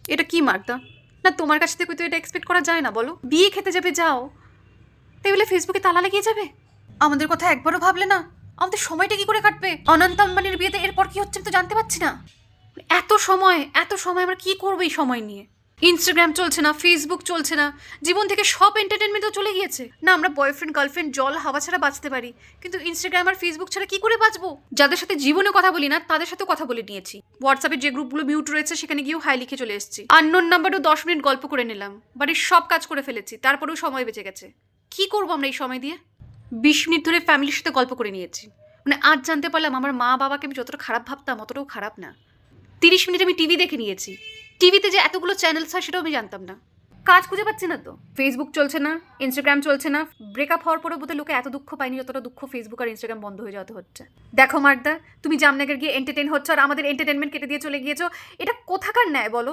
এটা কি মার্কদা? না তোমার কাছ থেকে তো এটা এক্সপেক্ট করা যায় না বলো। বিয়ে খেতে যাবে যাও, তাই বলে ফেসবুকে তালা লাগিয়ে যাবে? আমাদের কথা একবারও ভাবলে না? আমাদের সময়টা কি করে কাটবে? অনন্ত আম্বানির বিয়েতে এরপর কি হচ্ছে আমি তো জানতে পারছি না। এত সময় আমরা কি করবো এই সময় নিয়ে? ইনস্টাগ্রাম চলছে না, ফেসবুক চলছে না, জীবন থেকে সব এন্টারটেনমেন্টও চলে গিয়েছে। না আমরা বয়ফ্রেন্ড গার্লফ্রেন্ড জল হাওয়া ছাড়া বাঁচতে পারি, কিন্তু ইনস্টাগ্রাম আর ফেসবুক ছাড়া কি করে বাঁচবো? যাদের সাথে জীবনে কথা বলি না তাদের সাথে কথা বলে নিয়েছি। হোয়াটসঅ্যাপের যে গ্রুপগুলো মিউট রয়েছে সেখানে গিয়েও হাই লিখে চলে এসেছি। আননোন নাম্বারও 10 মিনিট গল্প করে নিলাম, বাড়ির সব কাজ করে ফেলেছি, তারপরেও সময় বেঁচে গেছে। কি করবো আমরা এই সময় দিয়ে? 20 মিনিট ধরে ফ্যামিলির সাথে গল্প করে নিয়েছি। মানে আজ জানতে পারলাম আমার মা বাবাকে আমি যতটা খারাপ ভাবতাম অতটাও খারাপ না। 30 মিনিট আমি টিভি দেখে নিয়েছি। টিভিতে যে এতগুলো চ্যানেলস হয় সেটাও আমি জানতাম না। কাজ খুঁজে পাচ্ছি না তো। ফেসবুক চলছে না, ইনস্টাগ্রাম চলছে না। ব্রেকআপ হওয়ার পরে বোধহয় লোকে এত দুঃখ পায়নি যতটা দুঃখ ফেসবুক আর ইনস্টাগ্রাম বন্ধ হয়ে যাওয়াতে হচ্ছে। দেখো মার্কদা, তুমি জামনগর গিয়ে এন্টারটেন হচ্ছ আর আমাদের এন্টারটেনমেন্ট কেটে দিয়ে চলে গিয়েছো। এটা কোথাকার ন্যায় বলো?